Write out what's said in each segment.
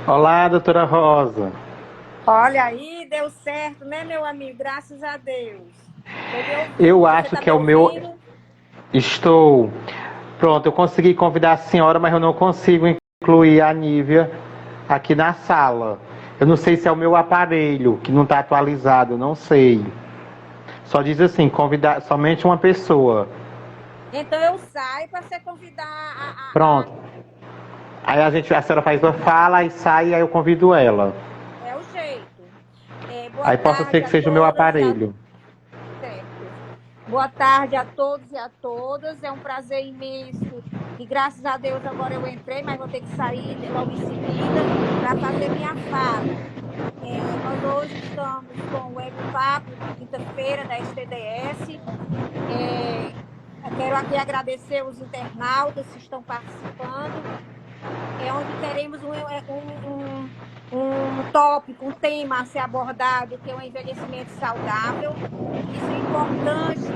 Olá, doutora Rosa. Olha aí, deu certo, né, meu amigo? Graças a Deus. Tô me Eu ouvindo. Você acho tá que me é o meu. ouvindo? Estou. Pronto, eu consegui convidar a senhora, mas eu não consigo incluir a Nívia aqui na sala. Eu não sei se é o meu aparelho que não está atualizado, eu não sei. Só diz assim, convidar somente uma pessoa. Então eu saio para você convidar a. Pronto. Aí a senhora faz uma fala e sai, aí eu convido ela. É o jeito. Boa Aí possa ser tarde que a seja o meu todas e a. aparelho. Certo. Boa tarde a todos e a todas. É um prazer imenso. E graças a Deus agora eu entrei, mas vou ter que sair logo em seguida para fazer minha fala. Nós hoje estamos com o Web Papo de quinta-feira da STDS. É, eu quero aqui agradecer os internautas que estão participando, onde teremos um tópico, um tema a ser abordado, que é o envelhecimento saudável. Isso é importante,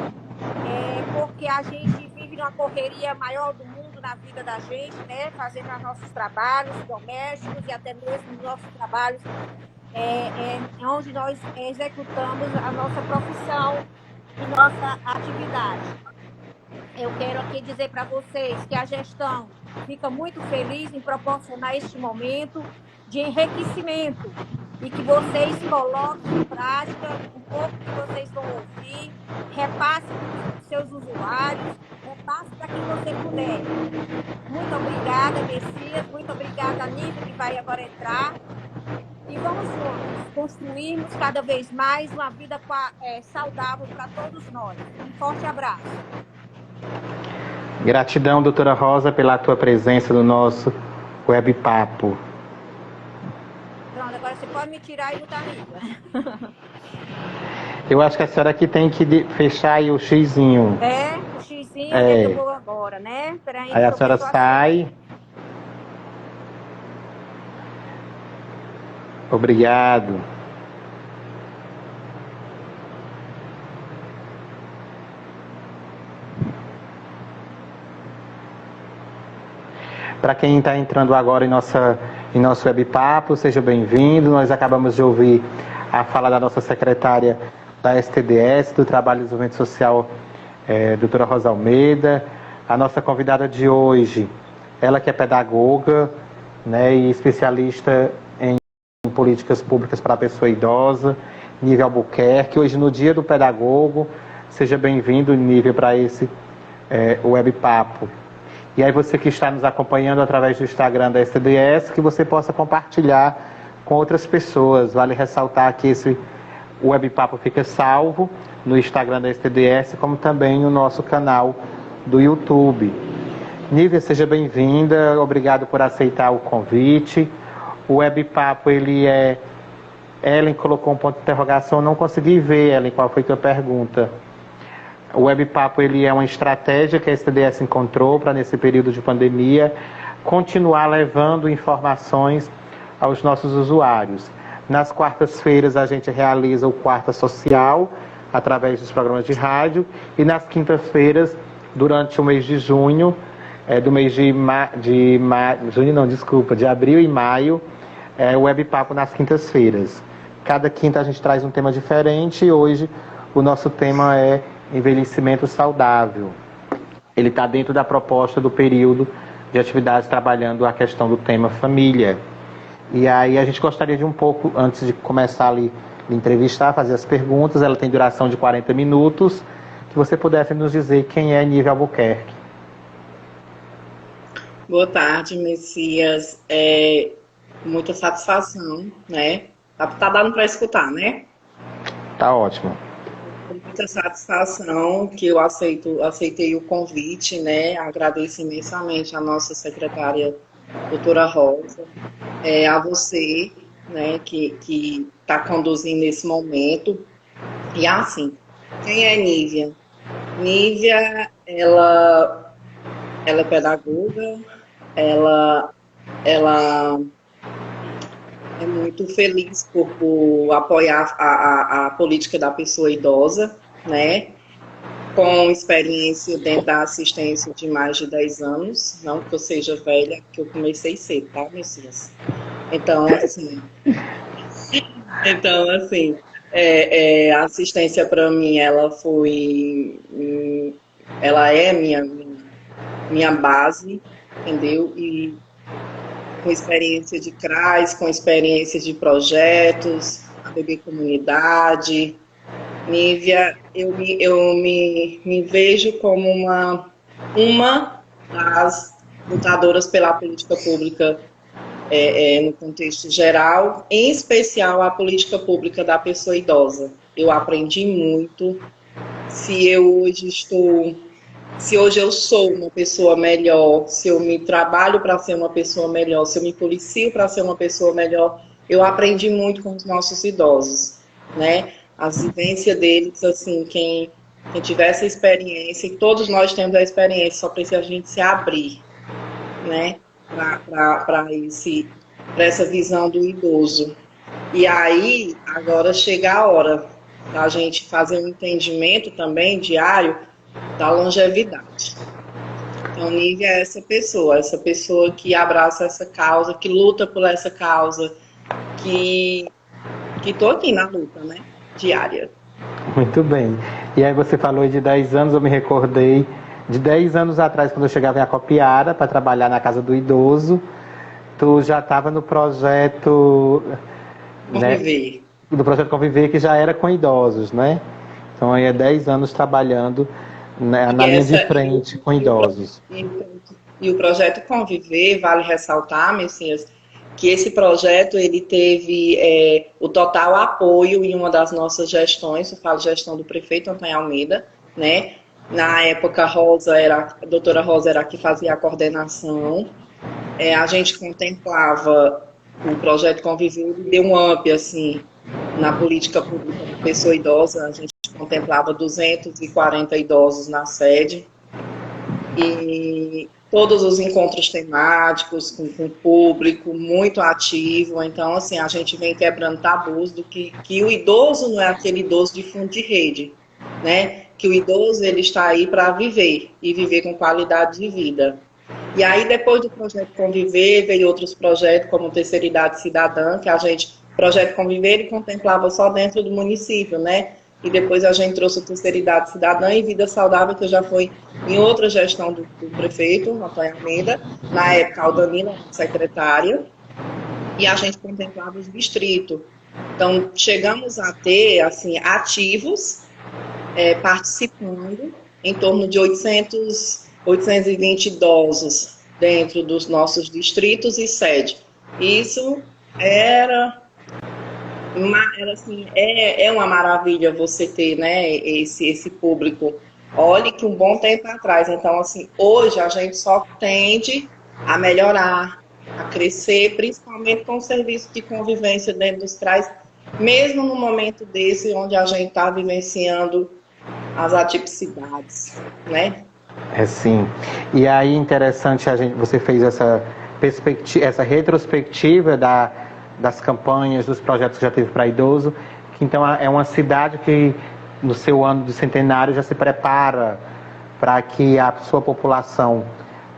porque a gente vive numa correria maior do mundo na vida da gente, né? Fazendo os nossos trabalhos domésticos e até mesmo os nossos trabalhos onde nós executamos a nossa profissão e nossa atividade. Eu quero aqui dizer para vocês que a gestão fica muito feliz em proporcionar este momento de enriquecimento e que vocês coloquem em prática um pouco que vocês vão ouvir, repasse para os seus usuários, repasse para quem você puder. Muito obrigada, Messias, muito obrigada, Nívia, que vai agora entrar. E vamos juntos construirmos cada vez mais uma vida saudável para todos nós. Um forte abraço. Gratidão, doutora Rosa, pela tua presença no nosso Web Papo. Pronto, agora você pode me tirar e botar Nívia. Eu acho que a senhora aqui tem que fechar aí o xizinho. O xizinho, onde é que eu É. vou agora, né? Peraí, Aí deixa a eu ver senhora se eu acerto. sai. Obrigado. Para quem está entrando agora em nosso webpapo, seja bem-vindo. Nós acabamos de ouvir a fala da nossa secretária da STDS, do Trabalho e Desenvolvimento Social, doutora Rosa Almeida. A nossa convidada de hoje, ela que é pedagoga, né, e especialista em políticas públicas para a pessoa idosa, Nívia Albuquerque. Hoje, no Dia do Pedagogo, seja bem-vindo, Nívia, para esse webpapo. E aí você que está nos acompanhando através do Instagram da STDS, que você possa compartilhar com outras pessoas. Vale ressaltar que esse webpapo fica salvo no Instagram da STDS, como também no nosso canal do YouTube. Nívia, seja bem-vinda, obrigado por aceitar o convite. O webpapo, ele é... Ellen colocou um ponto de interrogação, não consegui ver, Ellen, qual foi a tua pergunta. O webpapo, ele é uma estratégia que a STDS encontrou para, nesse período de pandemia, continuar levando informações aos nossos usuários. Nas quartas-feiras, a gente realiza o Quarta Social, através dos programas de rádio, e nas quintas-feiras, durante o mês de junho, do mês de abril e maio, o webpapo nas quintas-feiras. Cada quinta a gente traz um tema diferente e hoje o nosso tema é envelhecimento saudável. Ele está dentro da proposta do período de atividades trabalhando a questão do tema família. E aí a gente gostaria de um pouco, antes de começar ali a entrevistar, fazer as perguntas, ela tem duração de 40 minutos, que você pudesse nos dizer quem é Nívia Albuquerque. Boa tarde, Messias. Muita satisfação, né? Tá dando para escutar, né? Tá ótimo. Com muita satisfação que eu aceitei o convite, né? Agradeço imensamente a nossa secretária, doutora Rosa, a você, né, que está conduzindo esse momento. E assim, quem é Nívia? Nívia, ela é pedagoga, ela é muito feliz por apoiar a política da pessoa idosa, né? Com experiência dentro da assistência de mais de 10 anos, não que eu seja velha, que eu comecei cedo, tá, Messias? Então, assim, então, assim, a assistência para mim, ela é minha base, entendeu? E com experiência de CRAS, com experiência de projetos, a Bebê Comunidade. Nívia, eu me vejo como uma das lutadoras pela política pública no contexto geral, em especial a política pública da pessoa idosa. Eu aprendi muito. Se hoje eu sou uma pessoa melhor, se eu me trabalho para ser uma pessoa melhor, se eu me policio para ser uma pessoa melhor, eu aprendi muito com os nossos idosos, né? As vivências deles, assim, quem tiver essa experiência, e todos nós temos a experiência, só precisa a gente se abrir, né? Para essa visão do idoso. E aí, agora chega a hora da gente fazer um entendimento também diário da longevidade. Então, Nívia é essa pessoa que abraça essa causa, que luta por essa causa, que estou aqui na luta, né? Diária. Muito bem. E aí você falou de 10 anos, eu me recordei de 10 anos atrás, quando eu chegava em Acopiara para trabalhar na Casa do Idoso, tu já estava no projeto Conviver. Do projeto Conviver, que já era com idosos, né? Então aí é 10 anos trabalhando na linha de frente com idosos. E o projeto Conviver, vale ressaltar, Messias, que esse projeto ele teve o total apoio em uma das nossas gestões, eu falo gestão do prefeito Antônio Almeida, né? Na época, a doutora Rosa era a que fazia a coordenação. A gente contemplava o projeto Conviver, ele deu um up, assim, na política pública da pessoa idosa. A gente contemplava 240 idosos na sede. E todos os encontros temáticos com o público, muito ativo. Então, assim, a gente vem quebrando tabus do que o idoso não é aquele idoso de fundo de rede, né? Que o idoso, ele está aí para viver, e viver com qualidade de vida. E aí, depois do projeto Conviver, veio outros projetos, como Terceira Idade Cidadã, que o projeto Conviver, ele contemplava só dentro do município, né? E depois a gente trouxe o Terceira Idade Cidadã e Vida Saudável, que já foi em outra gestão do prefeito, Antônio Almeida, na época, a Aldanila, secretária, e a gente contemplava os distritos. Então, chegamos a ter, assim, ativos, participando, em torno de 820 idosos dentro dos nossos distritos e sede. Isso era assim, uma maravilha você ter, né, esse público. Olhe que um bom tempo atrás. Então, assim, hoje a gente só tende a melhorar, a crescer, principalmente com o serviço de convivência dentro dos CRAs, mesmo no momento desse, onde a gente está vivenciando as atipicidades, né? Sim. E aí, interessante, você fez essa retrospectiva das campanhas, dos projetos que já teve para idoso, que então é uma cidade que, no seu ano de centenário, já se prepara para que a sua população,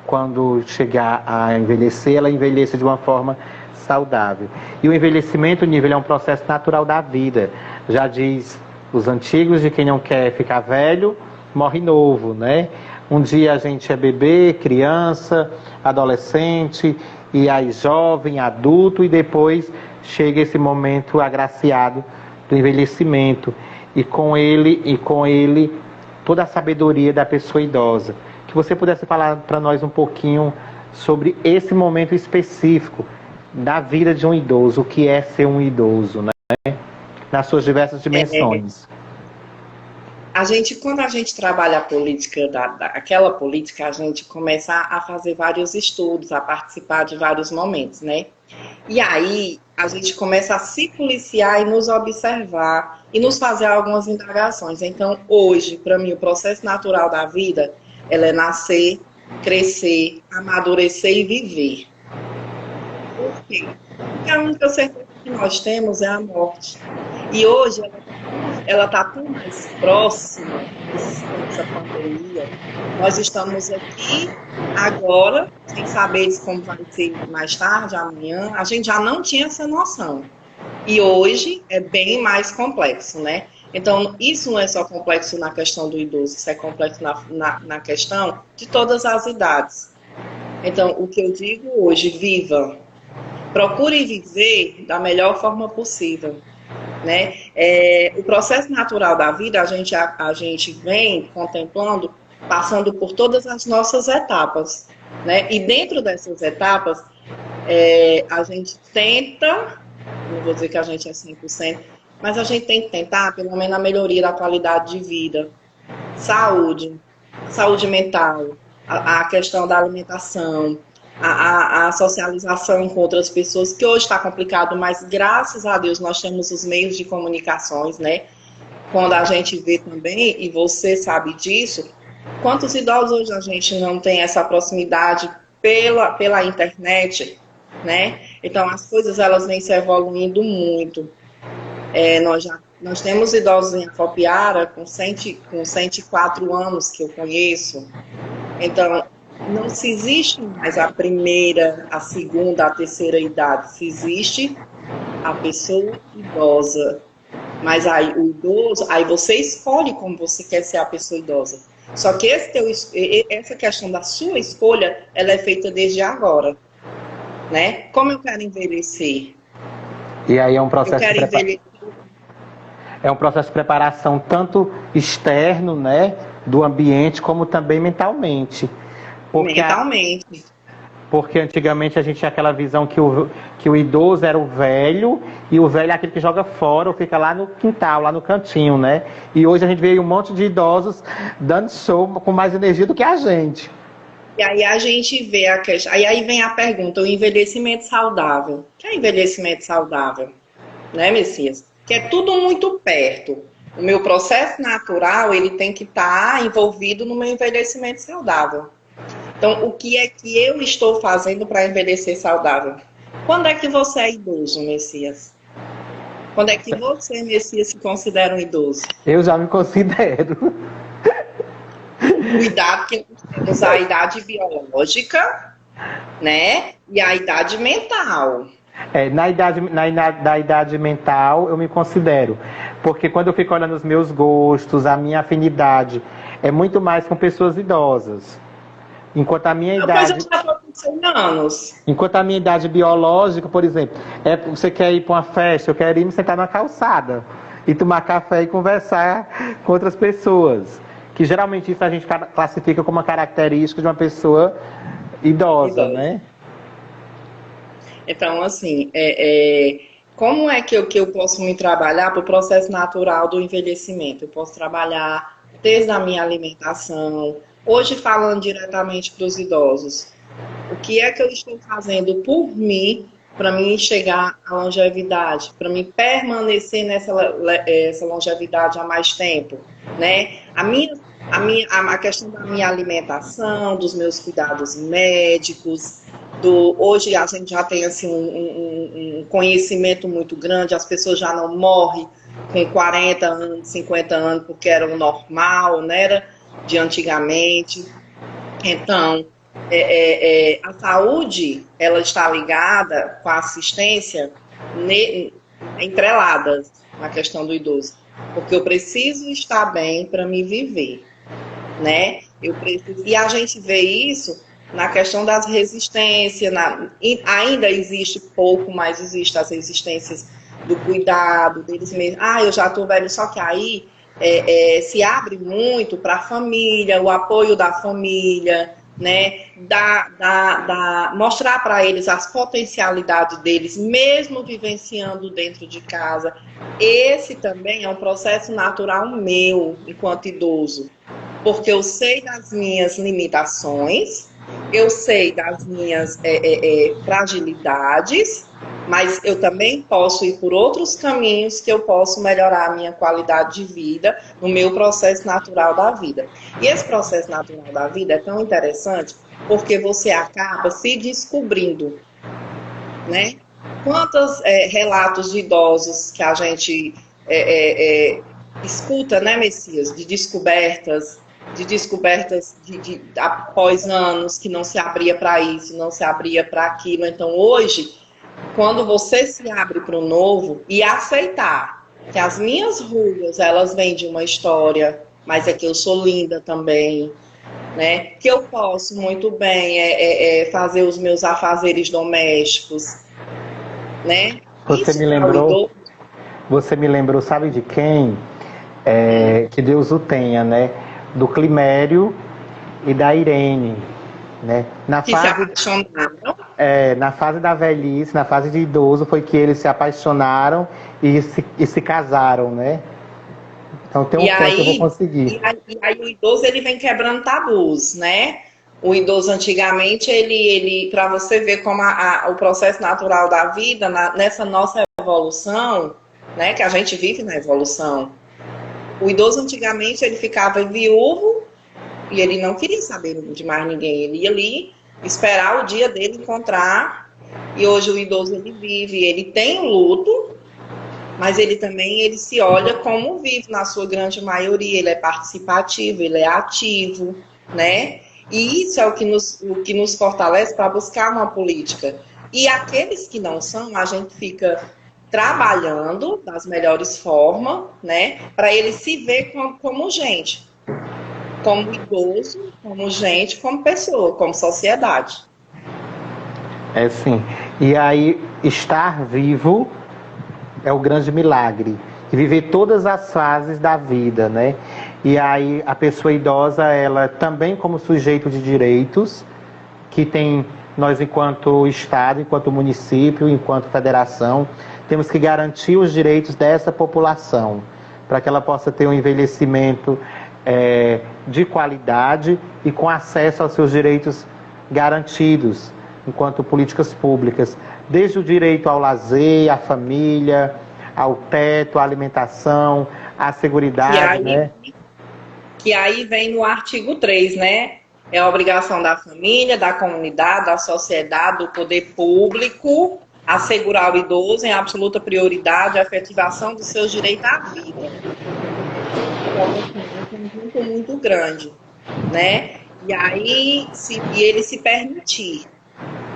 quando chegar a envelhecer, ela envelheça de uma forma saudável. E o envelhecimento, Nívia, é um processo natural da vida. Já diz os antigos, de quem não quer ficar velho, morre novo, né? Um dia a gente é bebê, criança, adolescente, e aí jovem, adulto, e depois chega esse momento agraciado do envelhecimento, e com ele toda a sabedoria da pessoa idosa. Que você pudesse falar para nós um pouquinho sobre esse momento específico da vida de um idoso, o que é ser um idoso, né? Nas suas diversas dimensões. Quando a gente trabalha a política, aquela política, a gente começa a fazer vários estudos, a participar de vários momentos, né? E aí, a gente começa a se policiar e nos observar e nos fazer algumas indagações. Então, hoje, para mim, o processo natural da vida, ela é nascer, crescer, amadurecer e viver. Por quê? Porque a única certeza que nós temos é a morte. E hoje ela está tão mais próxima essa pandemia, nós estamos aqui agora, sem saber como vai ser mais tarde, amanhã, a gente já não tinha essa noção. E hoje é bem mais complexo, né? Então, isso não é só complexo na questão do idoso, isso é complexo na questão de todas as idades. Então, o que eu digo hoje, viva. Procure viver da melhor forma possível, né? O processo natural da vida, a gente vem contemplando, passando por todas as nossas etapas, né? E dentro dessas etapas, a gente tenta, não vou dizer que a gente é 100%, mas a gente tem que tentar, pelo menos, a melhoria da qualidade de vida, saúde mental, a questão da alimentação, a socialização com outras pessoas, que hoje está complicado, mas graças a Deus nós temos os meios de comunicações, né? Quando a gente vê também, e você sabe disso, quantos idosos hoje a gente não tem essa proximidade pela internet, né? Então as coisas elas vêm se evoluindo muito. Nós temos idosos em Acopiara com 104 anos que eu conheço. Então, não se existe mais a primeira, a segunda, a terceira idade. Se existe a pessoa idosa. Mas aí o idoso, aí você escolhe como você quer ser a pessoa idosa. Só que essa questão da sua escolha, ela é feita desde agora. Né? Como eu quero envelhecer? E aí é um processo é um processo de preparação tanto externo, né, do ambiente, como também mentalmente. Porque antigamente a gente tinha aquela visão que o idoso era o velho, e o velho é aquele que joga fora ou fica lá no quintal, lá no cantinho, né? E hoje a gente vê um monte de idosos dando show com mais energia do que a gente. E aí a gente vê a questão. Aí vem a pergunta, o envelhecimento saudável. O que é envelhecimento saudável? Né, Messias? Que é tudo muito perto. O meu processo natural, ele tem que estar envolvido no meu envelhecimento saudável. Então, o que é que eu estou fazendo para envelhecer saudável? Quando é que você é idoso, Messias? Quando é que você, Messias, se considera um idoso? Eu já me considero. Cuidado, que nós temos a idade biológica, né? E a idade mental. Da idade mental eu me considero, porque quando eu fico olhando os meus gostos, a minha afinidade é muito mais com pessoas idosas. Enquanto a minha idade biológica, por exemplo, você quer ir para uma festa, eu quero ir me sentar na calçada e tomar café e conversar com outras pessoas, que geralmente isso a gente classifica como uma característica de uma pessoa idosa, né? Então, assim, como é que eu posso me trabalhar para o processo natural do envelhecimento? Eu posso trabalhar desde a minha alimentação. Hoje, falando diretamente para os idosos, o que é que eu estou fazendo por mim para mim chegar à longevidade, para mim permanecer essa longevidade há mais tempo, né? A questão da minha alimentação, dos meus cuidados médicos. Hoje a gente já tem assim, um conhecimento muito grande, as pessoas já não morrem com 40 anos, 50 anos, porque era o normal, né? Era de antigamente. Então, a saúde, ela está ligada com a assistência entreladas na questão do idoso, porque eu preciso estar bem para me viver, né? E a gente vê isso na questão das resistências, ainda existe pouco, mas existe as resistências do cuidado deles mesmos. Eu já estou velho, só que aí se abre muito para a família, o apoio da família, né? Mostrar para eles as potencialidades deles, mesmo vivenciando dentro de casa. Esse também é um processo natural meu, enquanto idoso, porque eu sei das minhas limitações, eu sei das minhas fragilidades, mas eu também posso ir por outros caminhos que eu posso melhorar a minha qualidade de vida no meu processo natural da vida. E esse processo natural da vida é tão interessante porque você acaba se descobrindo, né? Quantos relatos de idosos que a gente escuta, né, Messias, de descobertas após anos que não se abria para isso, não se abria para aquilo. Então, hoje, quando você se abre para o novo e aceitar que as minhas rugas, elas vêm de uma história, mas é que eu sou linda também, né? Que eu posso muito bem fazer os meus afazeres domésticos, né? Você me lembrou, sabe de quem? Que Deus o tenha, né? Do Climério e da Irene, né? Que se apaixonaram. Na fase da velhice, na fase de idoso, foi que eles se apaixonaram e se casaram, né? Então tem um ponto que eu vou conseguir. E aí o idoso, ele vem quebrando tabus, né? O idoso, antigamente, ele para você ver como o processo natural da vida, nessa nossa evolução, né? Que a gente vive na evolução. O idoso, antigamente, ele ficava viúvo e ele não queria saber de mais ninguém. Ele ia ali esperar o dia dele encontrar. E hoje o idoso, ele vive, ele tem o luto, mas ele também ele se olha como vive na sua grande maioria. Ele é participativo, ele é ativo, né? E isso é o que nos fortalece para buscar uma política. E aqueles que não são, a gente fica trabalhando das melhores formas, né, para ele se ver como gente, como idoso, como gente, como pessoa, como sociedade. Sim. E aí, estar vivo é o grande milagre. E viver todas as fases da vida, né? E aí, a pessoa idosa, ela também como sujeito de direitos, que tem nós enquanto Estado, enquanto município, enquanto federação, temos que garantir os direitos dessa população, para que ela possa ter um envelhecimento de qualidade e com acesso aos seus direitos garantidos, enquanto políticas públicas, desde o direito ao lazer, à família, ao teto, à alimentação, à seguridade, né? Que aí vem no artigo 3, né? É a obrigação da família, da comunidade, da sociedade, do poder público, assegurar o idoso em absoluta prioridade a efetivação dos seus direitos à vida. É um conjunto muito grande, né? E aí, ele se permitir.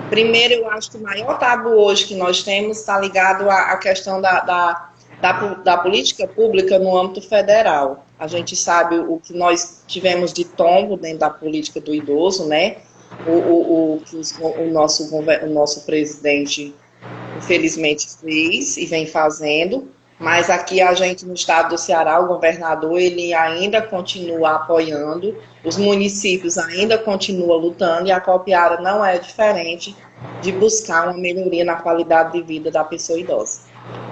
Primeiro, eu acho que o maior tabu hoje que nós temos está ligado à questão da política pública no âmbito federal. A gente sabe o que nós tivemos de tombo dentro da política do idoso, né? O nosso presidente, infelizmente, fez e vem fazendo, mas aqui a gente, no estado do Ceará, o governador, ele ainda continua apoiando, os municípios ainda continuam lutando e a Copiara não é diferente de buscar uma melhoria na qualidade de vida da pessoa idosa.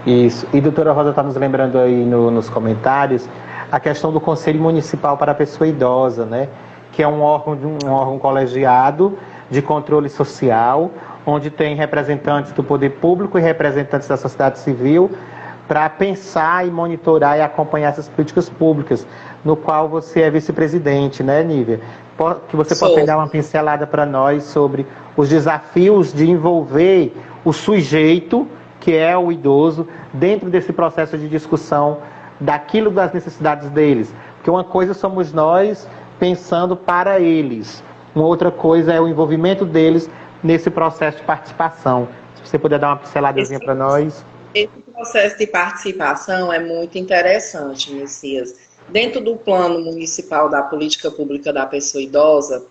Isso. E a doutora Rosa está nos lembrando aí nos comentários a questão do Conselho Municipal para a Pessoa Idosa, né? Que é um órgão colegiado de controle social, onde tem representantes do poder público e representantes da sociedade civil para pensar e monitorar e acompanhar essas políticas públicas, no qual você é vice-presidente, né, Nívia? Que você possa dar uma pincelada para nós sobre os desafios de envolver o sujeito, que é o idoso, dentro desse processo de discussão daquilo das necessidades deles. Porque uma coisa somos nós pensando para eles, uma outra coisa é o envolvimento deles nesse processo de participação. Se você puder dar uma pinceladazinha para nós. Esse processo de participação é muito interessante, Messias. Dentro do plano municipal da política pública da pessoa idosa,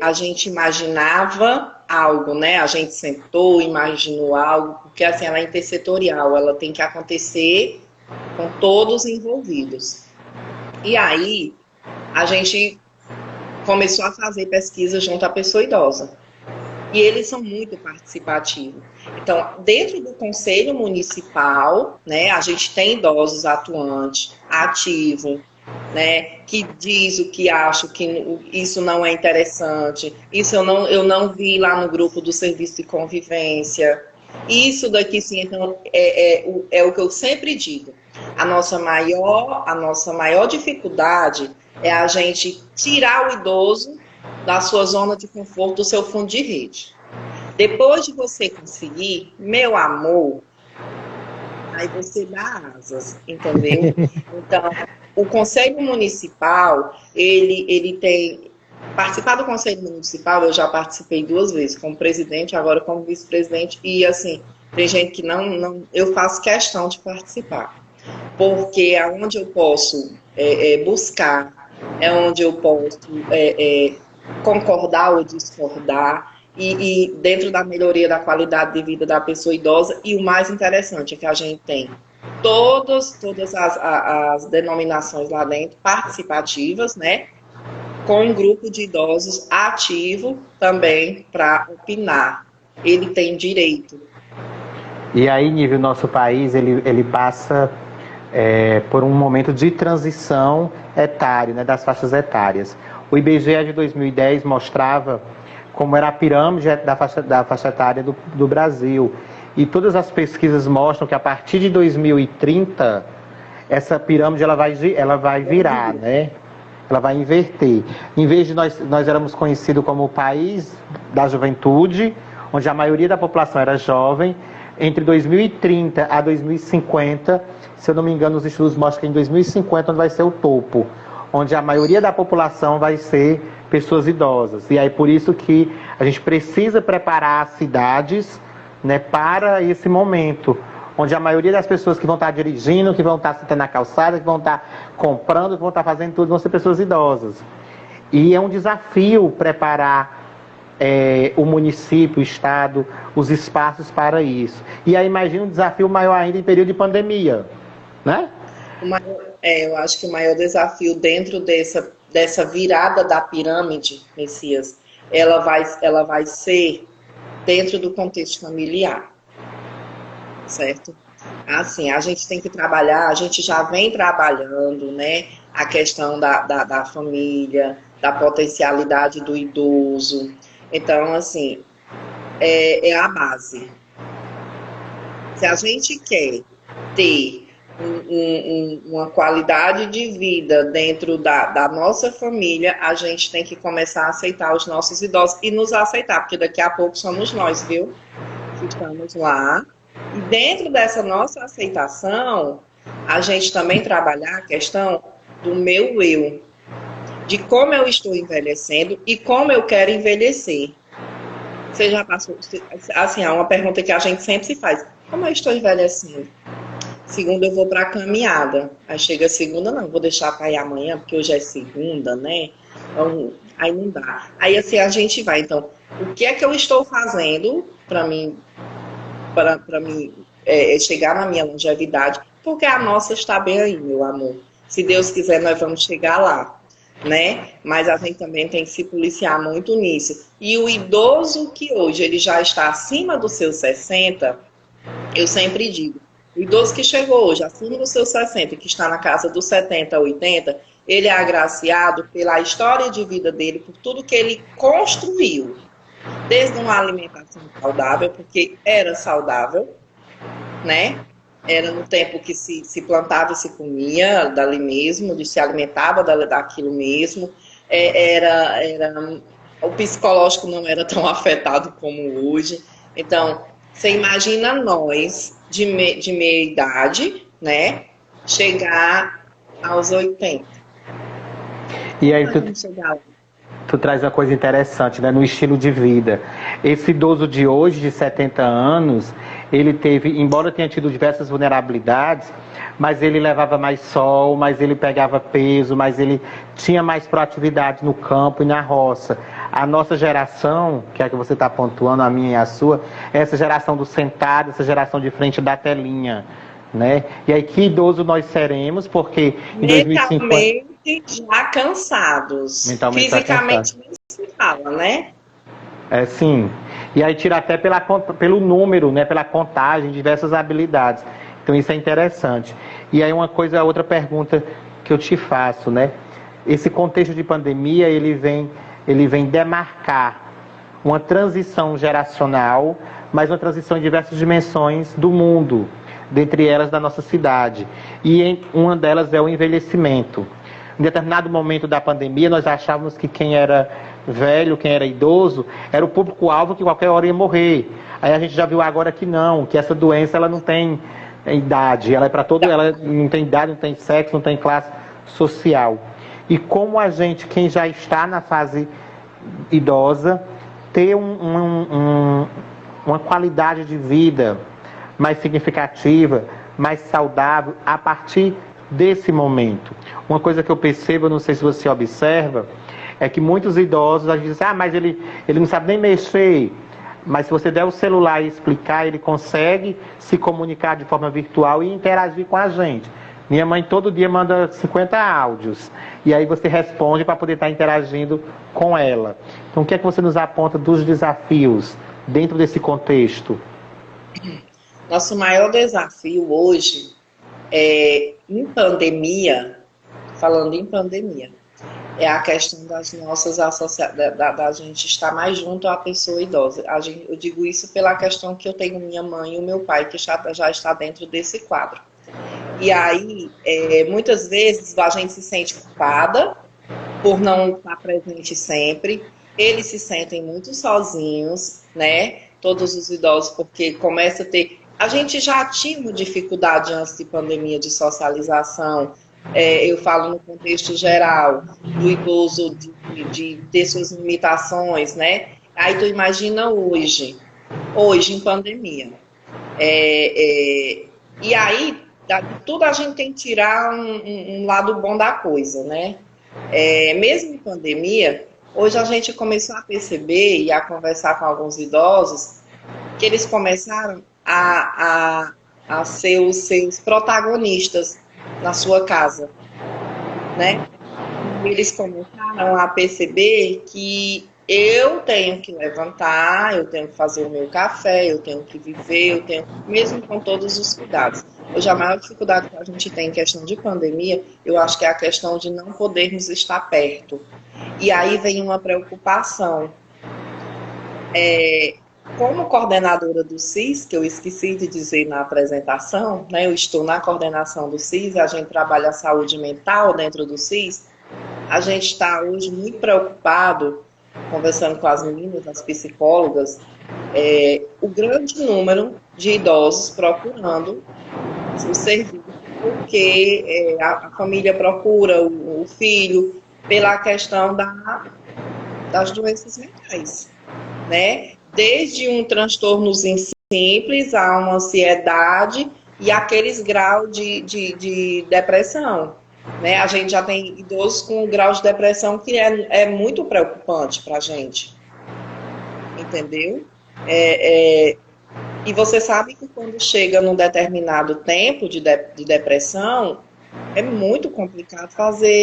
a gente imaginava algo, né? A gente sentou, imaginou algo, porque assim, ela é intersetorial, ela tem que acontecer com todos envolvidos. E aí, a gente começou a fazer pesquisa junto à pessoa idosa. E eles são muito participativos. Então, dentro do Conselho Municipal, né, a gente tem idosos atuantes, ativos, né, que diz o que acha, que isso não é interessante, isso eu não vi lá no grupo do serviço de convivência. Isso daqui, sim, então, é o que eu sempre digo. A nossa maior dificuldade é a gente tirar o idoso da sua zona de conforto, do seu fundo de rede. Depois de você conseguir, meu amor, aí você dá asas, entendeu? Então, o Conselho Municipal, ele tem... Participar do Conselho Municipal, eu já participei 2 vezes, como presidente, agora como vice-presidente, e assim, tem gente que não... Eu faço questão de participar, porque é onde eu posso buscar, é onde eu posso concordar ou discordar, e dentro da melhoria da qualidade de vida da pessoa idosa, e o mais interessante é que a gente tem todas as denominações lá dentro participativas, né? Com um grupo de idosos ativo também para opinar. Ele tem direito. E aí, nível nosso país, ele passa por um momento de transição etária, né, das faixas etárias. O IBGE de 2010 mostrava como era a pirâmide da faixa etária do Brasil. E todas as pesquisas mostram que a partir de 2030, essa pirâmide ela vai virar, né? Ela vai inverter. Em vez de nós éramos conhecidos como o país da juventude, onde a maioria da população era jovem, entre 2030 a 2050, se eu não me engano, os estudos mostram que em 2050 vai ser o topo, onde a maioria da população vai ser pessoas idosas. E aí por isso que a gente precisa preparar as cidades, né, para esse momento, onde a maioria das pessoas que vão estar dirigindo, que vão estar sentando na calçada, que vão estar comprando, que vão estar fazendo tudo, vão ser pessoas idosas. E é um desafio preparar o município, o estado, os espaços para isso. E aí imagina um desafio maior ainda em período de pandemia, né? Eu acho que o maior desafio dentro dessa virada da pirâmide, Messias, ela vai ser dentro do contexto familiar, certo? Assim, a gente tem que trabalhar, a gente já vem trabalhando, né, a questão da família, da potencialidade do idoso. Então, assim, é a base. Se a gente quer ter uma qualidade de vida dentro da nossa família, a gente tem que começar a aceitar os nossos idosos e nos aceitar, porque daqui a pouco somos nós, viu? Que estamos lá. E dentro dessa nossa aceitação, a gente também trabalhar a questão do meu eu, de como eu estou envelhecendo e como eu quero envelhecer. Você já passou... Assim, é uma pergunta que a gente sempre se faz. Como eu estou envelhecendo? Segunda eu vou para a caminhada. Aí chega segunda, não, vou deixar para ir amanhã, porque hoje é segunda, né? Então, aí não dá. Aí assim a gente vai. Então, o que é que eu estou fazendo para mim chegar na minha longevidade? Porque a nossa está bem aí, meu amor. Se Deus quiser, nós vamos chegar lá, né? Mas a gente também tem que se policiar muito nisso. E o idoso que hoje ele já está acima dos seus 60, eu sempre digo, o idoso que chegou hoje acima dos seus 60, que está na casa dos 70, 80, ele é agraciado pela história de vida dele, por tudo que ele construiu. Desde uma alimentação saudável, porque era saudável, né? Era no tempo que se plantava e se comia dali mesmo, se alimentava daquilo mesmo. O psicológico não era tão afetado como hoje. Então, você imagina nós, de meia idade, né? Chegar aos 80. E aí tu traz uma coisa interessante, né? No estilo de vida. Esse idoso de hoje, de 70 anos, ele teve, embora tenha tido diversas vulnerabilidades, mas ele levava mais sol, mas ele pegava peso, mas ele tinha mais proatividade no campo e na roça. A nossa geração, que é a que você está pontuando, a minha e a sua, é essa geração do sentado, essa geração de frente da telinha, né? E aí que idoso nós seremos, porque em 2050... já cansados. Mentalmente fisicamente nem se fala, né? Sim. E aí tira até pelo número, né? Pela contagem, diversas habilidades. Então isso é interessante. E aí outra pergunta que eu te faço, né? Esse contexto de pandemia, ele vem demarcar uma transição geracional, mas uma transição em diversas dimensões do mundo, dentre elas da nossa cidade. E uma delas é o envelhecimento. Em determinado momento da pandemia, nós achávamos que quem era velho, quem era idoso, era o público-alvo que qualquer hora ia morrer. Aí a gente já viu agora que não, que essa doença ela não tem idade, ela é para todo, ela não tem idade, não tem sexo, não tem classe social. E como a gente, quem já está na fase idosa, ter uma qualidade de vida mais significativa, mais saudável a partir desse momento. Uma coisa que eu percebo, não sei se você observa, é que muitos idosos a gente diz, mas ele não sabe nem mexer. Mas se você der o celular e explicar, ele consegue se comunicar de forma virtual e interagir com a gente. Minha mãe todo dia manda 50 áudios. E aí você responde para poder estar interagindo com ela. Então, o que é que você nos aponta dos desafios dentro desse contexto? Nosso maior desafio hoje é, em pandemia, falando em pandemia, é a questão das nossas associações, da gente estar mais junto à pessoa idosa. Eu digo isso pela questão que eu tenho minha mãe e o meu pai, que já está dentro desse quadro. E aí, muitas vezes, a gente se sente culpada por não estar presente sempre. Eles se sentem muito sozinhos, né? Todos os idosos, porque começa a ter... A gente já tinha uma dificuldade antes de pandemia de socialização. Eu falo no contexto geral, do idoso de ter suas limitações, né? Aí tu imagina hoje em pandemia. E aí, tudo a gente tem que tirar um lado bom da coisa, né? Mesmo em pandemia, hoje a gente começou a perceber e a conversar com alguns idosos que eles começaram a ser os seus protagonistas na sua casa, né? Eles começaram a perceber que eu tenho que levantar, eu tenho que fazer o meu café, eu tenho que viver, mesmo com todos os cuidados. Hoje a maior dificuldade que a gente tem em questão de pandemia, eu acho que é a questão de não podermos estar perto. E aí vem uma preocupação. Como coordenadora do CIS, que eu esqueci de dizer na apresentação, né, eu estou na coordenação do CIS, a gente trabalha a saúde mental dentro do CIS, a gente está hoje muito preocupado, conversando com as meninas, as psicólogas, o grande número de idosos procurando o serviço, porque a família procura o filho pela questão das doenças mentais, né? Desde um transtorno simples a uma ansiedade e aqueles graus de depressão, né? A gente já tem idosos com grau de depressão que é muito preocupante para a gente, entendeu? E você sabe que quando chega num determinado tempo de depressão, é muito complicado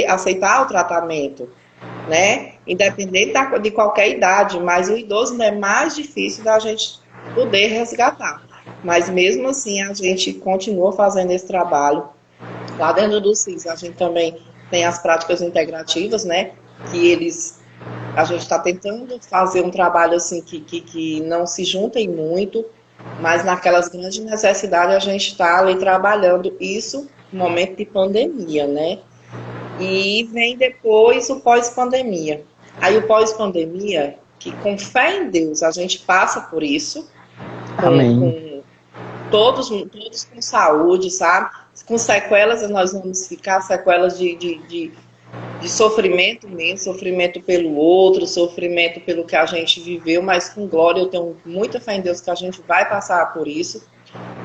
aceitar o tratamento, né? Independente de qualquer idade, mas o idoso ainda é mais difícil da gente poder resgatar. Mas mesmo assim, a gente continua fazendo esse trabalho. Lá dentro do CIS, a gente também tem as práticas integrativas, né? A gente está tentando fazer um trabalho assim que não se juntem muito, mas naquelas grandes necessidades a gente está ali trabalhando isso no momento de pandemia, né? E vem depois o pós-pandemia. Aí o pós-pandemia, que com fé em Deus a gente passa por isso, com todos com saúde, sabe? Com sequelas, nós vamos ficar sequelas de sofrimento mesmo, sofrimento pelo outro, sofrimento pelo que a gente viveu, mas com glória, eu tenho muita fé em Deus que a gente vai passar por isso.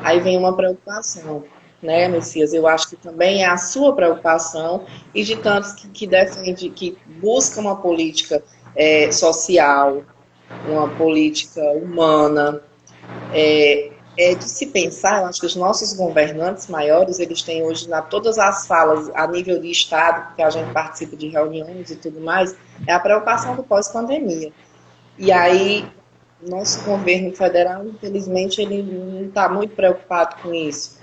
Aí vem uma preocupação, né, Messias? Eu acho que também é a sua preocupação e de tantos que defende, que busca uma política social, uma política humana, de se pensar. Eu acho que os nossos governantes maiores, eles têm hoje todas as falas a nível de Estado, porque a gente participa de reuniões e tudo mais, é a preocupação do pós-pandemia. E aí, nosso governo federal, infelizmente, ele não está muito preocupado com isso.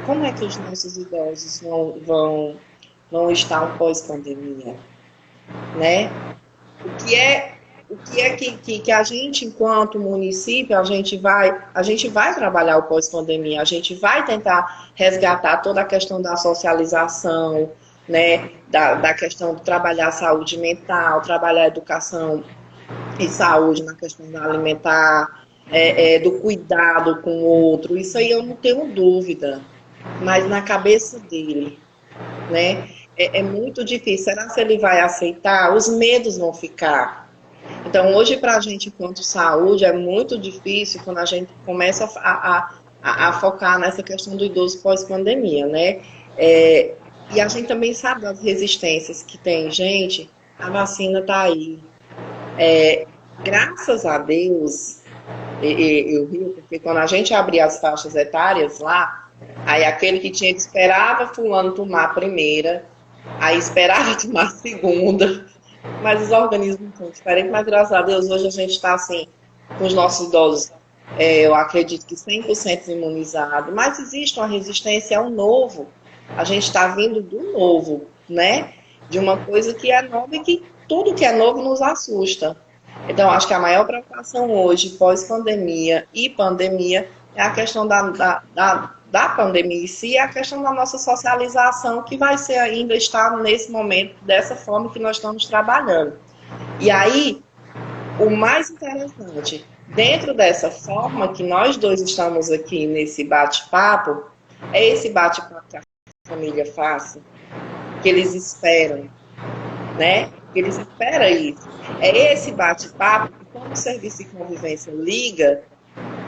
Como é que os nossos idosos vão estar no pós-pandemia, né? O que é que a gente, enquanto município, a gente vai trabalhar o pós-pandemia, a gente vai tentar resgatar toda a questão da socialização, né, da questão de trabalhar a saúde mental, trabalhar a educação e saúde na questão da alimentar, do cuidado com o outro, isso aí eu não tenho dúvida, mas na cabeça dele, né? É muito difícil. Será que ele vai aceitar? Os medos vão ficar. Então, hoje, para a gente, enquanto saúde, é muito difícil quando a gente começa a focar nessa questão do idoso pós-pandemia, né? E a gente também sabe das resistências que tem. Gente, a vacina está aí. Graças a Deus, eu rio, porque quando a gente abria as faixas etárias lá, aí aquele que tinha que esperava fulano tomar a primeira, aí esperava tomar a segunda, mas os organismos são diferentes, mas graças a Deus hoje a gente está assim, com os nossos idosos, eu acredito que 100% imunizado, mas existe uma resistência ao novo, a gente está vindo do novo, né? De uma coisa que é nova e que tudo que é novo nos assusta. Então, acho que a maior preocupação hoje, pós-pandemia e pandemia, é a questão da pandemia em si, é a questão da nossa socialização, que vai ser ainda estar nesse momento, dessa forma que nós estamos trabalhando. E aí, o mais interessante, dentro dessa forma que nós dois estamos aqui nesse bate-papo, é esse bate-papo que a família faça, que eles esperam, né? Que eles esperam isso. É esse bate-papo que, quando o serviço de convivência liga,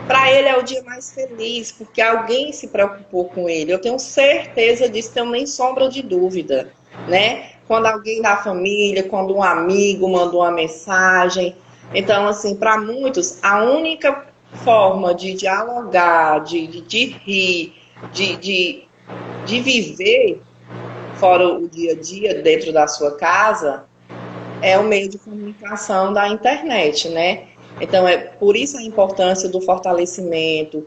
para ele é o dia mais feliz, porque alguém se preocupou com ele. Eu tenho certeza disso, tenho nem sombra de dúvida, né? Quando alguém da família, quando um amigo mandou uma mensagem. Então, assim, para muitos, a única forma de dialogar, de rir, de viver fora o dia a dia dentro da sua casa é o meio de comunicação da internet, né? Então, por isso a importância do fortalecimento,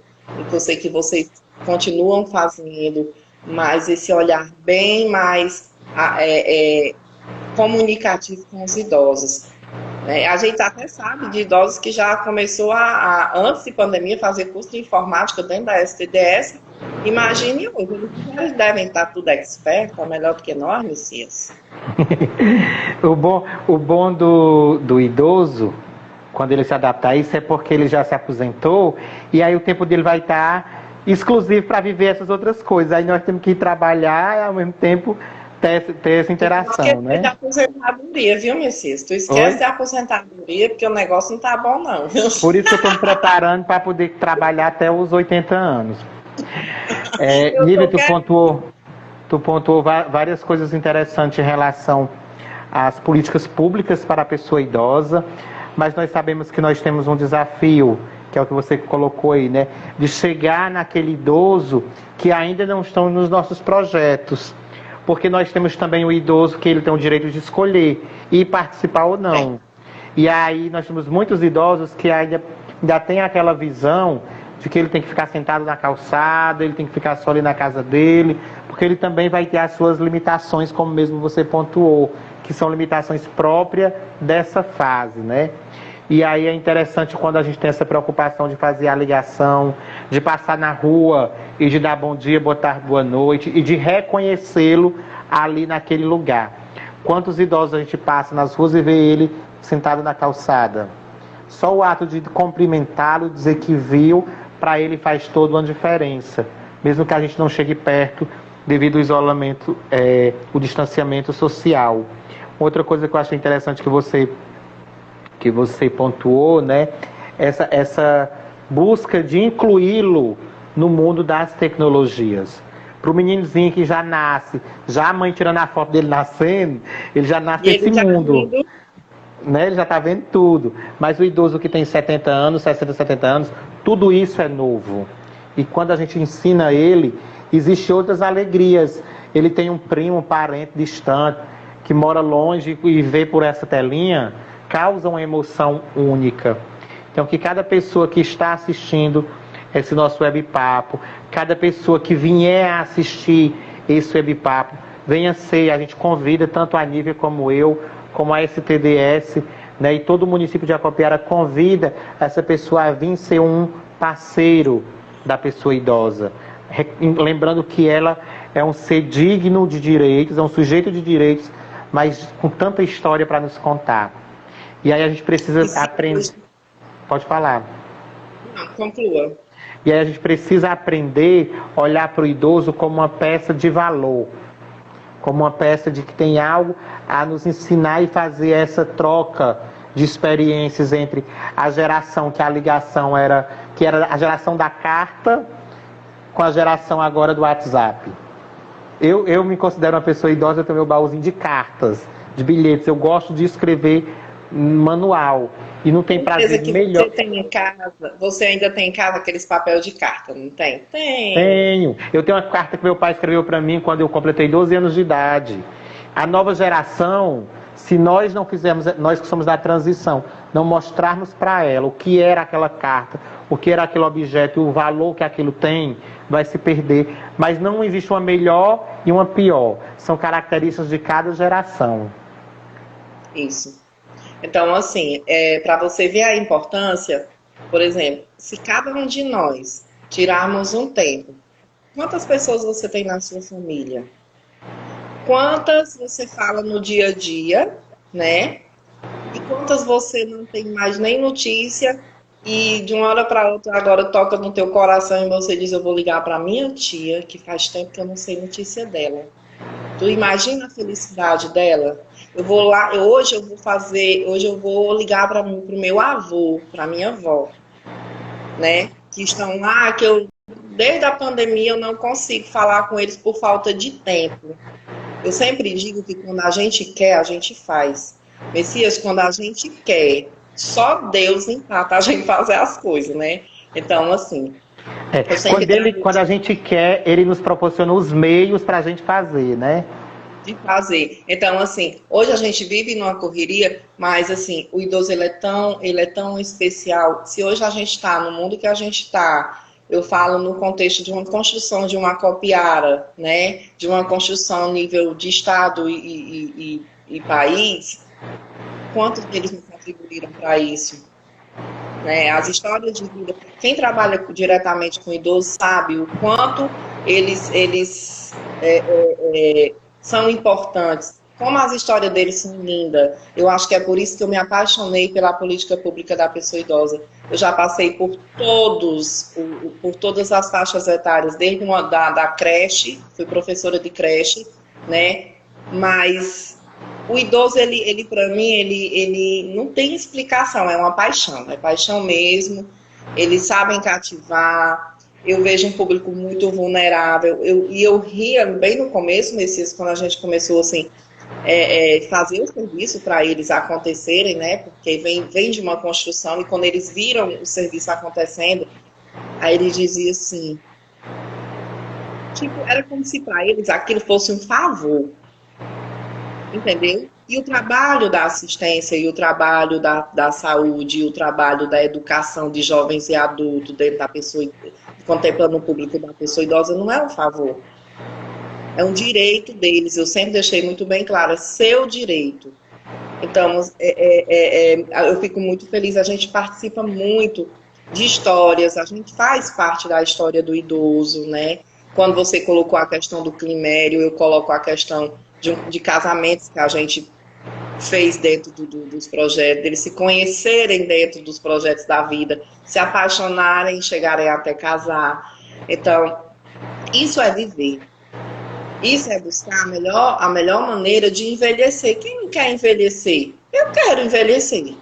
que eu sei que vocês continuam fazendo, mas esse olhar bem mais comunicativo com os idosos. A gente até sabe de idosos que já começou antes de pandemia, fazer curso de informática dentro da STDS. Imagine hoje, eles devem estar tudo expert, melhor do que nós, Messias. O bom do idoso, quando ele se adapta a isso, é porque ele já se aposentou e aí o tempo dele vai estar exclusivo para viver essas outras coisas. Aí nós temos que ir trabalhar e ao mesmo tempo ter essa interação, né? De aposentadoria, viu, Messias? Tu esquece de aposentadoria porque o negócio não tá bom, não. Viu? Por isso que eu estou me preparando para poder trabalhar até os 80 anos. Nívia, tu pontuou várias coisas interessantes em relação às políticas públicas para a pessoa idosa, mas nós sabemos que nós temos um desafio, que é o que você colocou aí, né? De chegar naquele idoso que ainda não estão nos nossos projetos. Porque nós temos também o idoso que ele tem o direito de escolher e participar ou não. E aí nós temos muitos idosos que ainda têm aquela visão de que ele tem que ficar sentado na calçada, ele tem que ficar só ali na casa dele, porque ele também vai ter as suas limitações, como mesmo você pontuou, que são limitações próprias dessa fase, né? E aí é interessante quando a gente tem essa preocupação de fazer a ligação, de passar na rua e de dar bom dia, boa tarde, boa noite, e de reconhecê-lo ali naquele lugar. Quantos idosos a gente passa nas ruas e vê ele sentado na calçada? Só o ato de cumprimentá-lo, dizer que viu, para ele faz toda uma diferença. Mesmo que a gente não chegue perto devido ao isolamento, o distanciamento social. Outra coisa que eu achei interessante que você pontuou, né? Essa busca de incluí-lo no mundo das tecnologias. Para o meninozinho que já nasce, já a mãe tirando a foto dele nascendo, ele já nasce nesse mundo. Né? Ele já está vendo tudo. Mas o idoso que tem 70 anos, 60, 70 anos, tudo isso é novo. E quando a gente ensina ele, existem outras alegrias. Ele tem um primo, um parente distante, que mora longe e vê por essa telinha, causa uma emoção única. Então, que cada pessoa que está assistindo esse nosso webpapo, cada pessoa que vier a assistir esse webpapo, venha ser, a gente convida tanto a Nívia como eu, como a STDS, né, e todo o município de Acopiara convida essa pessoa a vir ser um parceiro da pessoa idosa. Lembrando que ela é um ser digno de direitos, é um sujeito de direitos, mas com tanta história para nos contar. E aí a gente precisa aprender. Pode falar. Não, conclua. E aí a gente precisa aprender a olhar para o idoso como uma peça de valor, como uma peça de que tem algo a nos ensinar e fazer essa troca de experiências entre a geração que a ligação que era a geração da carta com a geração agora do WhatsApp. Eu me considero uma pessoa idosa, eu tenho meu baúzinho de cartas, de bilhetes, eu gosto de escrever manual. E não tem prazer que melhor. Você tem em casa, você ainda tem em casa aqueles papéis de carta, não tem? Tem. Tenho. Eu tenho uma carta que meu pai escreveu para mim quando eu completei 12 anos de idade. A nova geração, se nós não fizermos, nós que somos da transição, não mostrarmos para ela o que era aquela carta, o que era aquele objeto, o valor que aquilo tem, vai se perder. Mas não existe uma melhor e uma pior. São características de cada geração. Isso. Então, assim, para você ver a importância, por exemplo, se cada um de nós tirarmos um tempo, quantas pessoas você tem na sua família? Quantas você fala no dia a dia, né? E quantas você não tem mais nem notícia e de uma hora para outra agora toca no teu coração e você diz, eu vou ligar para minha tia, que faz tempo que eu não sei notícia dela. Tu imagina a felicidade dela? Eu vou lá, hoje eu vou ligar para o meu avô, para minha avó, né? Que estão lá, que eu, desde a pandemia, eu não consigo falar com eles por falta de tempo. Eu sempre digo que quando a gente quer, a gente faz. Messias, quando a gente quer, só Deus empata a gente fazer as coisas, né? Então, assim... Quando a gente quer, ele nos proporciona os meios para a gente fazer, né? De fazer. Então, assim, hoje a gente vive numa correria, mas, assim, o idoso, ele é tão especial. Se hoje a gente está no mundo que a gente está, eu falo no contexto de uma construção de uma copiara, né? De uma construção nível de Estado e país, quantos deles não contribuíram para isso? Né? As histórias de vida, quem trabalha diretamente com idosos sabe o quanto eles são importantes, como as histórias deles são lindas. Eu acho que é por isso que eu me apaixonei pela política pública da pessoa idosa. Eu já passei por todas as faixas etárias, desde da creche, fui professora de creche, né? Mas o idoso, ele para mim, ele não tem explicação, é uma paixão, é paixão mesmo. Eles sabem cativar. Eu vejo um público muito vulnerável. Eu ria bem no começo, Messias, quando a gente começou assim, fazer o serviço para eles acontecerem, né? Porque vem de uma construção e quando eles viram o serviço acontecendo, aí eles diziam assim, tipo, era como se para eles aquilo fosse um favor. Entendeu? E o trabalho da assistência, e o trabalho da saúde, e o trabalho da educação de jovens e adultos dentro da pessoa, contemplando o público da pessoa idosa, não é um favor. É um direito deles. Eu sempre deixei muito bem claro, é seu direito. Então, eu fico muito feliz. A gente participa muito de histórias, a gente faz parte da história do idoso, né? Quando você colocou a questão do climério, eu coloco a questão de casamentos que a gente fez dentro dos projetos, deles se conhecerem dentro dos projetos da vida, se apaixonarem, chegarem até casar. Então, isso é viver. Isso é buscar a melhor maneira de envelhecer. Quem não quer envelhecer? Eu quero envelhecer.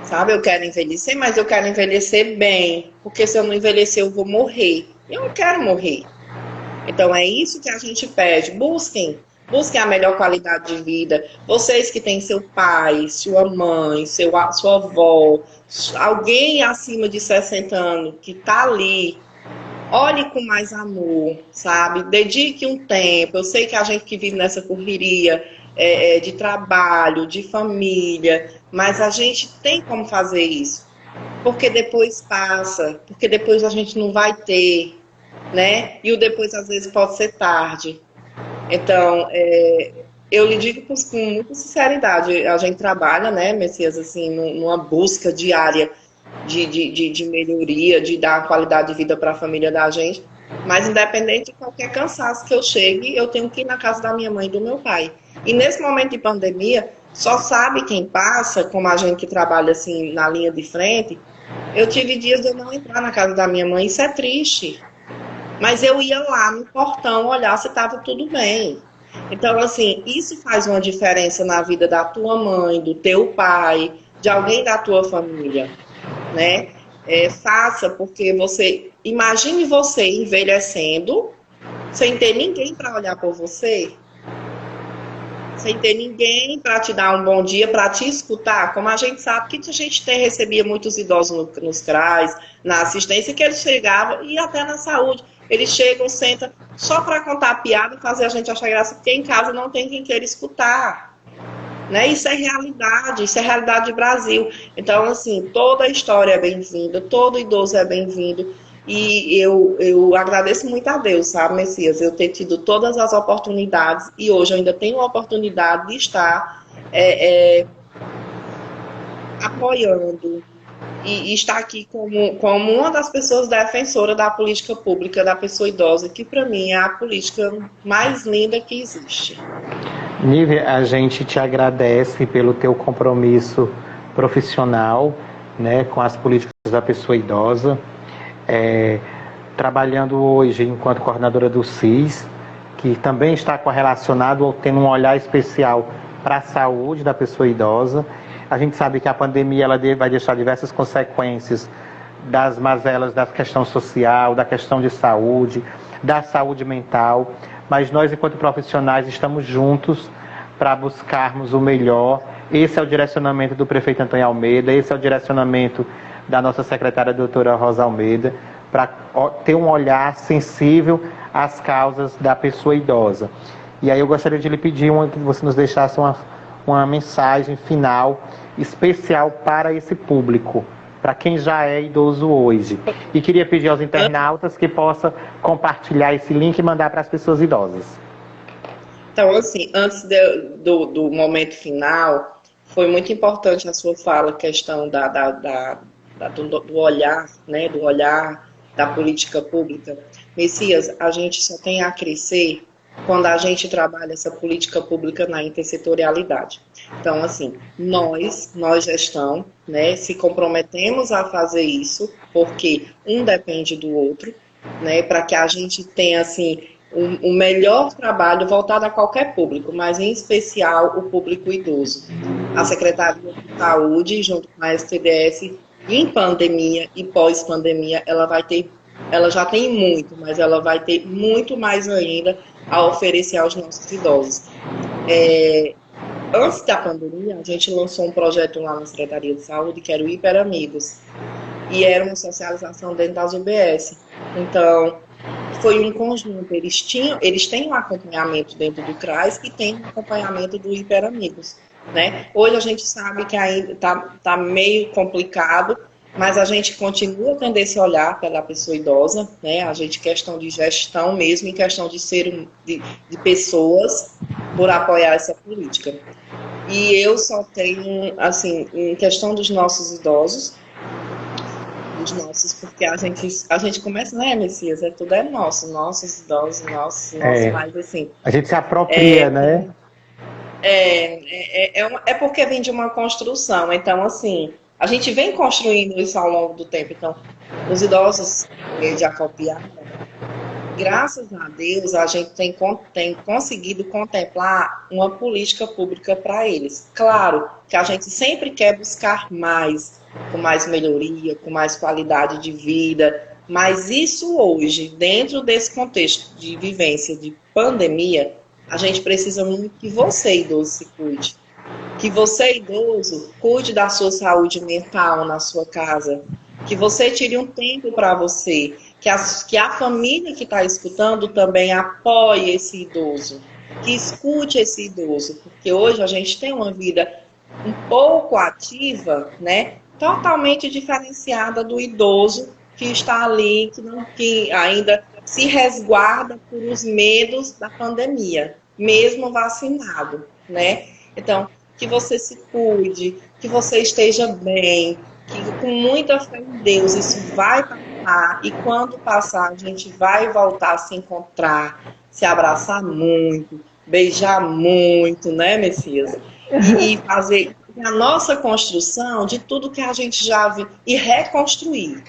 Sabe, eu quero envelhecer, mas eu quero envelhecer bem. Porque se eu não envelhecer, eu vou morrer. Eu não quero morrer. Então, é isso que a gente pede. Busquem a melhor qualidade de vida. Vocês que têm seu pai, sua mãe, sua avó, alguém acima de 60 anos que está ali, olhe com mais amor, sabe? Dedique um tempo. Eu sei que a gente que vive nessa correria de trabalho, de família, mas a gente tem como fazer isso. Porque depois passa, porque depois a gente não vai ter, né? E o depois às vezes pode ser tarde. Então, eu lhe digo com muita sinceridade, a gente trabalha, né, Messias, assim, numa busca diária de melhoria, de dar qualidade de vida para a família da gente, mas independente de qualquer cansaço que eu chegue, eu tenho que ir na casa da minha mãe e do meu pai. E nesse momento de pandemia, só sabe quem passa, como a gente que trabalha assim na linha de frente, Eu tive dias de eu não entrar na casa da minha mãe, isso é triste. Mas eu ia lá no portão olhar se estava tudo bem. Então, assim, isso faz uma diferença na vida da tua mãe, do teu pai, de alguém da tua família, né? Faça, porque imagine você envelhecendo, sem ter ninguém para olhar por você, sem ter ninguém para te dar um bom dia, para te escutar. Como a gente sabe que a gente recebia muitos idosos nos CRAs, na assistência, que eles chegavam, e até na saúde, eles chegam, sentam, só para contar piada e fazer a gente achar graça, porque em casa não tem quem queira escutar. Né? Isso é realidade de Brasil. Então, assim, toda história é bem-vinda, todo idoso é bem-vindo. E eu agradeço muito a Deus, sabe, Messias, eu ter tido todas as oportunidades e hoje eu ainda tenho a oportunidade de estar apoiando e estar aqui como uma das pessoas defensoras da política pública da pessoa idosa, que para mim é a política mais linda que existe. Nívia, a gente te agradece pelo teu compromisso profissional, né, com as políticas da pessoa idosa. Trabalhando hoje enquanto coordenadora do CIS, que também está correlacionado ou tendo um olhar especial para a saúde da pessoa idosa. A gente sabe que a pandemia ela vai deixar diversas consequências das mazelas da questão social, da questão de saúde, da saúde mental, mas nós, enquanto profissionais, estamos juntos para buscarmos o melhor. Esse é o direcionamento do prefeito Antônio Almeida, esse é o direcionamento da nossa secretária doutora Rosa Almeida, para ter um olhar sensível às causas da pessoa idosa. E aí eu gostaria de lhe pedir que você nos deixasse uma mensagem final especial para esse público, para quem já é idoso hoje. E queria pedir aos internautas que possam compartilhar esse link e mandar para as pessoas idosas. Então, assim, antes do momento final, foi muito importante a sua fala, a questão do olhar, né, do olhar da política pública. Messias, a gente só tem a crescer quando a gente trabalha essa política pública na intersetorialidade. Então, assim, nós gestão, né, se comprometemos a fazer isso, porque um depende do outro, né, para que a gente tenha, assim, o melhor trabalho voltado a qualquer público, mas em especial o público idoso. A Secretaria de Saúde, junto com a STDS, em pandemia e pós-pandemia, ela já tem muito, mas ela vai ter muito mais ainda a oferecer aos nossos idosos. Antes da pandemia, a gente lançou um projeto lá na Secretaria de Saúde, que era o Hiper Amigos, e era uma socialização dentro das UBS. Então, foi um conjunto. Eles têm um acompanhamento dentro do CRAS e têm um acompanhamento do Hiper Amigos. Né? Hoje a gente sabe que ainda está meio complicado, mas a gente continua tendo esse olhar pela pessoa idosa, né? A gente, questão de gestão mesmo, em questão de de pessoas, por apoiar essa política. E eu só tenho, assim, em questão dos nossos idosos, porque a gente começa, né, Messias? Tudo é nosso, nossos idosos, mas assim. A gente se apropria, né? É porque vem de uma construção. Então, assim, a gente vem construindo isso ao longo do tempo. Então, os idosos de Acopiara, graças a Deus, a gente tem conseguido contemplar uma política pública para eles. Claro que a gente sempre quer buscar mais, com mais melhoria, com mais qualidade de vida, mas isso hoje, dentro desse contexto de vivência de pandemia, a gente precisa muito que você, idoso, se cuide. Que você, idoso, cuide da sua saúde mental na sua casa. Que você tire um tempo para você. Que a família que está escutando também apoie esse idoso. Que escute esse idoso. Porque hoje a gente tem uma vida um pouco ativa, né? Totalmente diferenciada do idoso que está ali, que ainda se resguarda por os medos da pandemia, mesmo vacinado, né? Então, que você se cuide, que você esteja bem, que com muita fé em Deus isso vai passar, e quando passar a gente vai voltar a se encontrar, se abraçar muito, beijar muito, né, Messias? E fazer a nossa construção de tudo que a gente já viu e reconstruir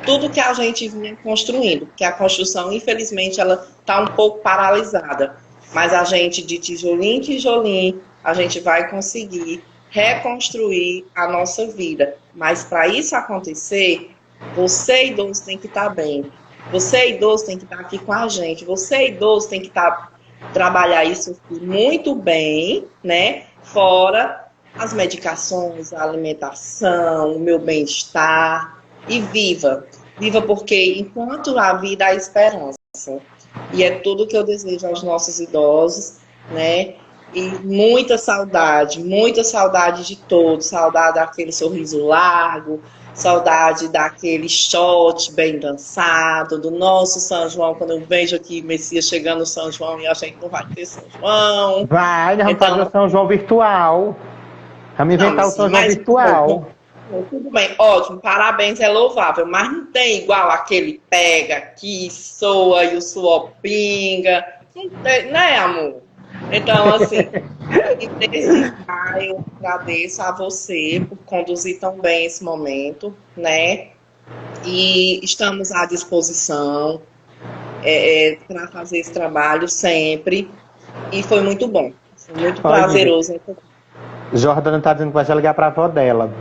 tudo que a gente vinha construindo, porque a construção, infelizmente, ela está um pouco paralisada, mas a gente, de tijolinho em tijolinho, a gente vai conseguir reconstruir a nossa vida. Mas para isso acontecer, você, idoso, tem que estar bem. Você, idoso, tem que estar aqui com a gente. Você, idoso, tem que trabalhar isso muito bem, né? Fora as medicações, a alimentação, o meu bem-estar. E viva. Viva porque enquanto há vida, há esperança. E é tudo que eu desejo aos nossos idosos, né? E muita saudade de todos. Saudade daquele sorriso largo, saudade daquele shot bem dançado, do nosso São João, quando eu vejo aqui Messias chegando no São João e a gente não vai ter São João. Vai, nós vamos fazer o São João virtual. Vamos inventar o São João virtual. Tudo bem, ótimo, parabéns, é louvável, mas não tem igual aquele pega que soa e o suor pinga, não tem, né, amor? Então, assim, eu agradeço a você por conduzir tão bem esse momento, né? E estamos à disposição para fazer esse trabalho sempre. E foi muito bom, foi muito prazeroso. Jordana está dizendo que vai já ligar para a avó dela.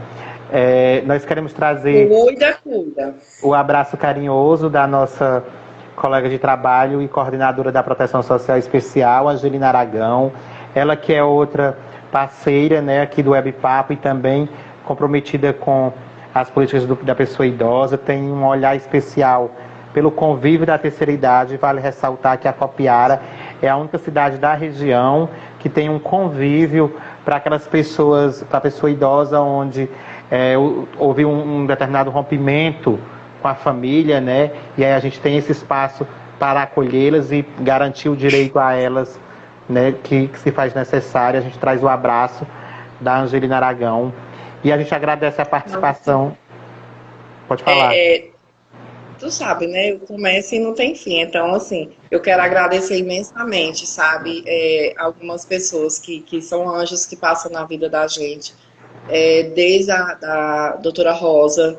Nós queremos trazer Cuida. o abraço carinhoso da nossa colega de trabalho e coordenadora da Proteção Social Especial, Angelina Aragão. Ela que é outra parceira, né, aqui do Web Papo e também comprometida com as políticas da pessoa idosa, tem um olhar especial pelo convívio da terceira idade. Vale ressaltar que a Copiara é a única cidade da região que tem um convívio para aquelas pessoas, para a pessoa idosa, onde houve um determinado rompimento com a família, né? E aí a gente tem esse espaço para acolhê-las e garantir o direito a elas, né? Que se faz necessário. A gente traz o abraço da Angelina Aragão e a gente agradece a participação. Pode falar. Tu sabe, né? Eu começo e não tem fim. Então, assim, eu quero agradecer imensamente, sabe? Algumas pessoas que são anjos que passam na vida da gente. Desde a doutora Rosa,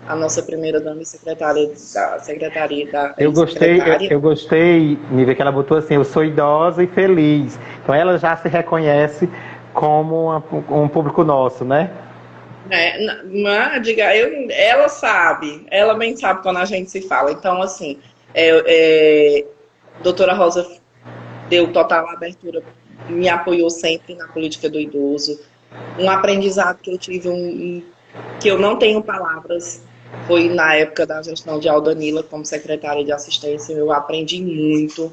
a nossa primeira dama e secretária da Secretaria da Eu gostei, Nívia, que ela botou assim: eu sou idosa e feliz. Então ela já se reconhece como um público nosso, né? Ela sabe, ela bem sabe quando a gente se fala. Então, assim, doutora Rosa deu total abertura, me apoiou sempre na política do idoso. Um aprendizado que eu tive, que eu não tenho palavras, foi na época da gestão de Aldanila como secretária de assistência. Eu aprendi muito.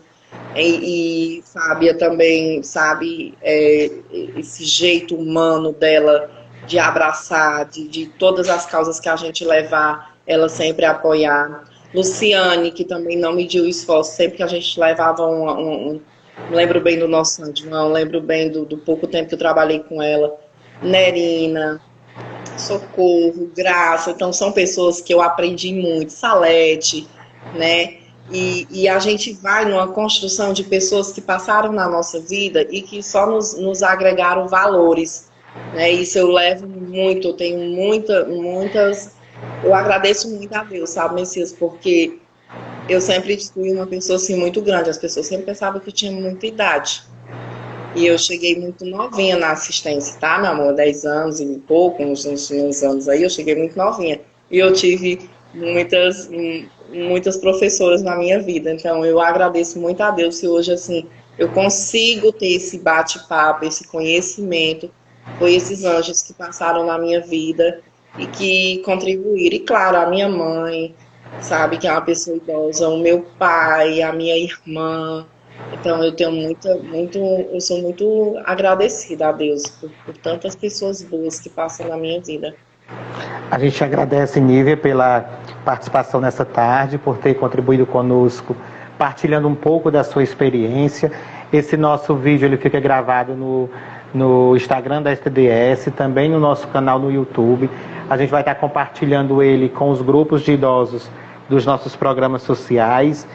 E Fábia também, sabe, esse jeito humano dela de abraçar, de todas as causas que a gente levar, ela sempre apoiar. Luciane, que também não mediu esforço, sempre que a gente levava lembro bem do nosso São João, lembro bem do pouco tempo que eu trabalhei com ela. Nerina, Socorro, Graça, então são pessoas que eu aprendi muito. Salete, né? E a gente vai numa construção de pessoas que passaram na nossa vida e que só nos agregaram valores, né? Isso eu levo muito, eu tenho muitas... Eu agradeço muito a Deus, sabe, Messias? Porque eu sempre fui uma pessoa assim muito grande. As pessoas sempre pensavam que eu tinha muita idade. E eu cheguei muito novinha na assistência, tá, meu amor? 10 anos e pouco, uns anos aí, eu cheguei muito novinha. E eu tive muitas professoras na minha vida. Então, eu agradeço muito a Deus se hoje, assim, eu consigo ter esse bate-papo, esse conhecimento. Foi esses anjos que passaram na minha vida e que contribuíram. E, claro, a minha mãe, sabe, que é uma pessoa idosa, o meu pai, a minha irmã. Então, eu sou muito agradecida a Deus por tantas pessoas boas que passam na minha vida. A gente agradece, Nívia, pela participação nessa tarde, por ter contribuído conosco, partilhando um pouco da sua experiência. Esse nosso vídeo ele fica gravado no Instagram da STDS, também no nosso canal no YouTube. A gente vai estar compartilhando ele com os grupos de idosos dos nossos programas sociais.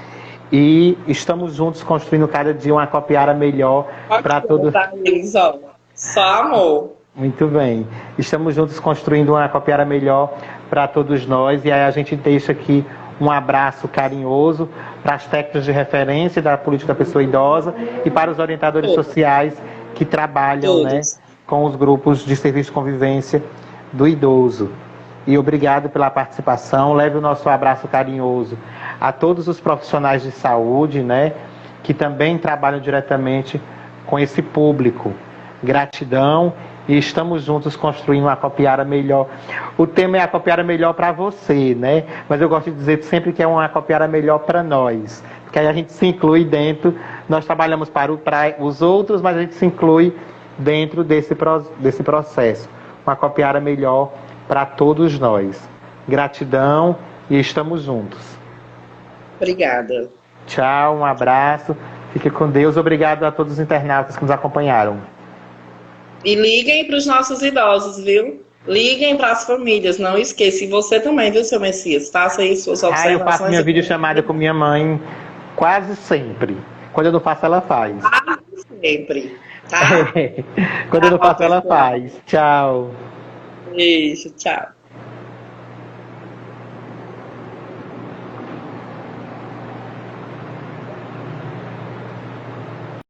E estamos juntos construindo cada dia uma Copiara melhor para todos. Só amor. Muito bem. Estamos juntos construindo uma Acopiara melhor para todos nós. E aí a gente deixa aqui um abraço carinhoso para as técnicas de referência da política da pessoa idosa e para os orientadores sociais que trabalham, né, com os grupos de serviço de convivência do idoso. E obrigado pela participação. Leve o nosso abraço carinhoso a todos os profissionais de saúde, né, que também trabalham diretamente com esse público. Gratidão e estamos juntos construindo uma Acopiara melhor. O tema é Acopiara melhor para você, né? Mas eu gosto de dizer sempre que é uma Acopiara melhor para nós, porque aí a gente se inclui dentro, nós trabalhamos para os outros, mas a gente se inclui dentro desse processo. Uma Acopiara melhor para todos nós. Gratidão e estamos juntos. Obrigada. Tchau, um abraço. Fique com Deus. Obrigado a todos os internautas que nos acompanharam. E liguem para os nossos idosos, viu? Liguem para as famílias, não esqueça. E você também, viu, seu Messias? Faça aí suas observações. Eu faço minha videochamada com minha mãe quase sempre. Quando eu não faço, ela faz. Quase sempre, tá? Quando eu não faço, ela faz. Tchau. Beijo, tchau.